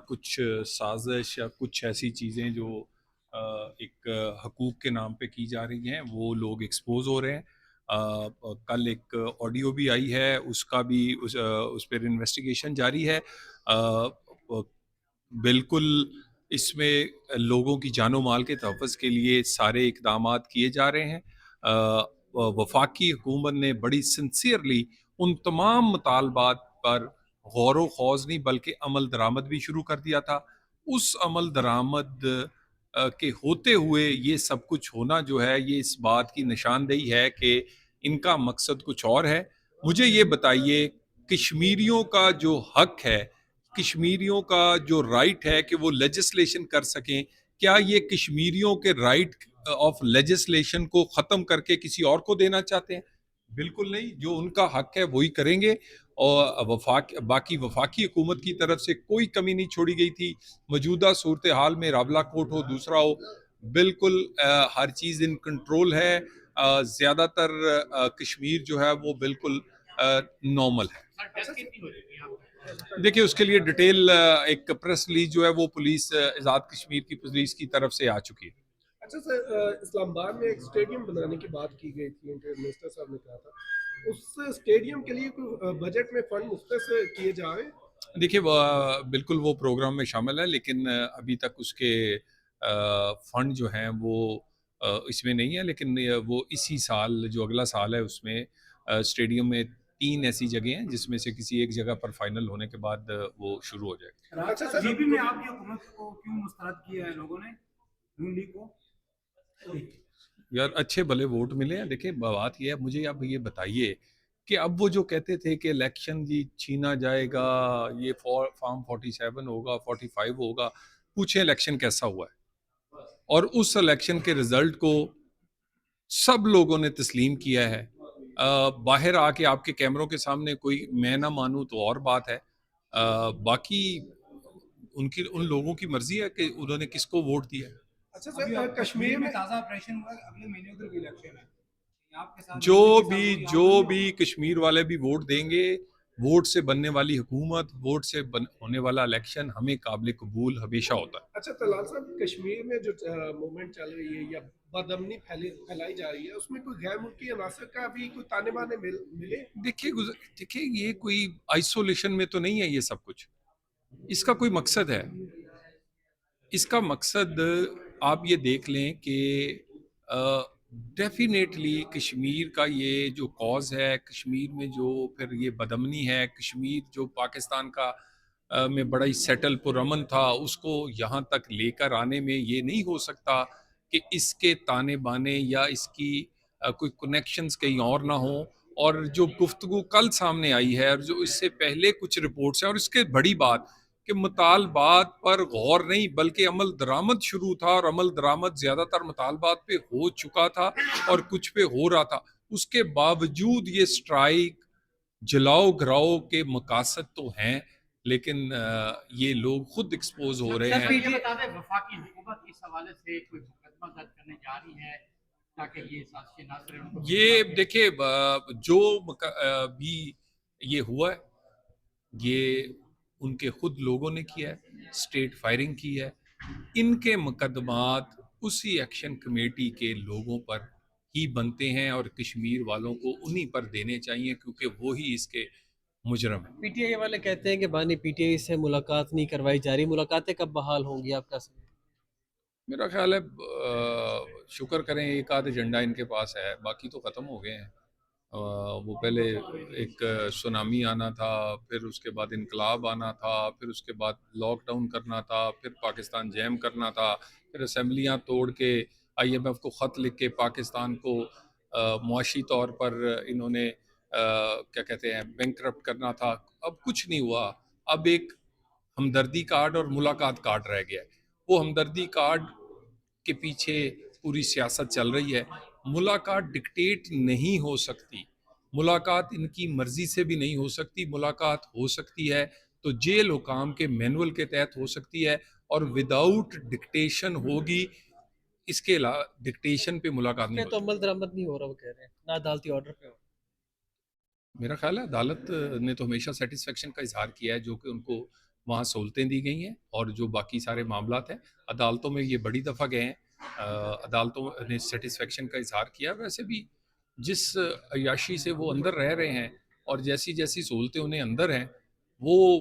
کچھ سازش یا کچھ ایسی چیزیں جو ایک حقوق کے نام پہ کی جا رہی ہیں وہ لوگ ایکسپوز ہو رہے ہیں. کل ایک آڈیو بھی آئی ہے، اس کا بھی اس پر انویسٹیگیشن جاری ہے. بالکل اس میں لوگوں کی جان و مال کے تحفظ کے لیے سارے اقدامات کیے جا رہے ہیں. وفاقی حکومت نے بڑی سنسیئرلی ان تمام مطالبات پر غور و خوض نہیں بلکہ عمل درآمد بھی شروع کر دیا تھا. اس عمل درآمد کے ہوتے ہوئے یہ سب کچھ ہونا جو ہے یہ اس بات کی نشاندہی ہے کہ ان کا مقصد کچھ اور ہے. مجھے یہ بتائیے، کشمیریوں کا جو حق ہے، کشمیریوں کا جو رائٹ ہے کہ وہ لیجسلیشن کر سکیں، کیا یہ کشمیریوں کے رائٹ آف لیجسلیشن کو ختم کر کے کسی اور کو دینا چاہتے ہیں؟ بالکل نہیں. جو ان کا حق ہے وہی کریں گے. اور باقی وفاقی حکومت کی طرف سے کوئی کمی نہیں چھوڑی گئی تھی. موجودہ صورتحال میں راولا کوٹ ہو دوسرا ہو، بالکل ہر چیز ان کنٹرول ہے. زیادہ تر کشمیر جو ہے وہ بالکل نارمل ہے. دیکھیے اس کے لیے ڈیٹیل ایک پریس ریلیز جو ہے وہ پولیس آزاد کشمیر کی پولیس کی طرف سے آ چکی ہے. اچھا سر، اسلام آباد میں ایک اسٹیڈیم بنانے کی بات کی گئی تھی، منسٹر صاحب نے کہا تھا اس اسٹیڈیم کے لیے کوئی بجٹ میں فنڈ مختص کیے جا رہے ہیں؟ دیکھیے بالکل وہ پروگرام میں شامل ہے، لیکن ابھی تک اس کے فنڈ جو ہیں وہ اس میں نہیں ہے. لیکن وہ اسی سال جو اگلا سال ہے اس میں اسٹیڈیم میں 3 ایسی جگہیں ہیں جس میں سے کسی ایک جگہ پر فائنل ہونے کے بعد وہ شروع ہو جائے گا. اچھا سر، جی بی میں آپ کی حکومت کو کیوں مسترد کیا ہے لوگوں نے، نون لیگ کو؟ یار اچھے بھلے ووٹ ملے ہیں. دیکھیں بات یہ ہے، مجھے اب یہ بتائیے کہ اب وہ جو کہتے تھے کہ الیکشن جی چھینا جائے گا، یہ فارم 47 ہوگا، 45 ہوگا، پوچھیں الیکشن کیسا ہوا ہے. اور اس الیکشن کے رزلٹ کو سب لوگوں نے تسلیم کیا ہے. باہر آ کے آپ کے کیمروں کے سامنے کوئی میں نہ مانوں تو اور بات ہے. باقی ان لوگوں کی مرضی ہے کہ انہوں نے کس کو ووٹ دیا. اچھا سر، کشمیر میں تازہ آپریشن ہوا ہے، اگلے مہینے ادھر بھی الیکشن ہے، آپ کے ساتھ جو بھی کشمیر والے بھی ووٹ دیں گے، ووٹ سے بننے والی حکومت، ووٹ سے ہونے والا الیکشن ہمیں قابل قبول ہمیشہ ہوتا ہے. اچھا طلال صاحب، کشمیر میں جو موومنٹ چل رہی ہے یا بدامنی پھیلائی جا رہی ہے، اس میں کوئی غیر ملکی عناصر کا بھی کوئی تانے بانے ملے؟ دیکھیے یہ کوئی آئسولیشن میں تو نہیں ہے یہ سب کچھ. اس کا کوئی مقصد ہے. اس کا مقصد آپ یہ دیکھ لیں کہ ڈیفینیٹلی کشمیر کا یہ جو کاز ہے، کشمیر میں جو پھر یہ بدامنی ہے، کشمیر جو پاکستان کا میں بڑا ہی سیٹل پرامن تھا، اس کو یہاں تک لے کر آنے میں یہ نہیں ہو سکتا کہ اس کے تانے بانے یا اس کی کوئی کنیکشنز کہیں اور نہ ہوں. اور جو گفتگو کل سامنے آئی ہے اور جو اس سے پہلے کچھ رپورٹس ہیں، اور اس کے بڑی بات کہ مطالبات پر غور نہیں بلکہ عمل درآمد شروع تھا، اور عمل درآمد زیادہ تر مطالبات پہ ہو چکا تھا اور کچھ پہ ہو رہا تھا. اس کے باوجود یہ سٹرائک جلاؤ گھراؤ کے مقاصد تو ہیں، لیکن یہ لوگ خود ایکسپوز ہو رہے ہیں. یہ بتا دیں وفاقی حکومت اس حوالے سے کوئی مقدمہ درج کرنے جا رہی ہے تاکہ یہ سازشیں نہ کریں؟ یہ دیکھیں جو بھی یہ ہوا ہے یہ ان کے خود لوگوں نے کیا ہے، اسٹیٹ فائرنگ کی ہے. ان کے مقدمات اسی ایکشن کمیٹی کے لوگوں پر ہی بنتے ہیں اور کشمیر والوں کو انہی پر دینے چاہیے کیونکہ وہی اس کے مجرم ہیں. پی ٹی آئی والے کہتے ہیں کہ بانی پی ٹی آئی سے ملاقات نہیں کروائی جا رہی، ملاقاتیں کب بحال ہوں گی آپ کا سمجھ؟ میرا خیال ہے شکر کریں ایک آدھ ایجنڈا ان کے پاس ہے، باقی تو ختم ہو گئے ہیں. وہ پہلے ایک سونامی آنا تھا، پھر اس کے بعد انقلاب آنا تھا، پھر اس کے بعد لاک ڈاؤن کرنا تھا، پھر پاکستان جیم کرنا تھا، پھر اسمبلیاں توڑ کے آئی ایم ایف کو خط لکھ کے پاکستان کو معاشی طور پر انہوں نے کیا کہتے ہیں بینکرپٹ کرنا تھا. اب کچھ نہیں ہوا. اب ایک ہمدردی کارڈ اور ملاقات کارڈ رہ گیا ہے. وہ ہمدردی کارڈ کے پیچھے پوری سیاست چل رہی ہے. ملاقات ڈکٹیٹ نہیں ہو سکتی، ملاقات ان کی مرضی سے بھی نہیں ہو سکتی. ملاقات ہو سکتی ہے تو جیل حکام کے مینول کے تحت ہو سکتی ہے، اور وداؤٹ ڈکٹیشن ہوگی. اس کے علاوہ ڈکٹیشن پہ ملاقات نہیں ہو تو سکتی. عمل درآمد نہیں ہو رہا، وہ کہہ رہے ہیں نہ عدالتی آرڈر پہ ہو. میرا خیال ہے عدالت نے تو ہمیشہ سیٹسفیکشن کا اظہار کیا ہے جو کہ ان کو وہاں سہولتیں دی گئی ہیں، اور جو باقی سارے معاملات ہیں عدالتوں میں یہ بڑی دفعہ گئے ہیں، عدالتوں نے سیٹسفیکشن کا اظہار کیا. ویسے بھی جس عیاشی سے وہ اندر رہ رہے ہیں اور جیسی جیسی سہولتیں انہیں اندر ہیں، وہ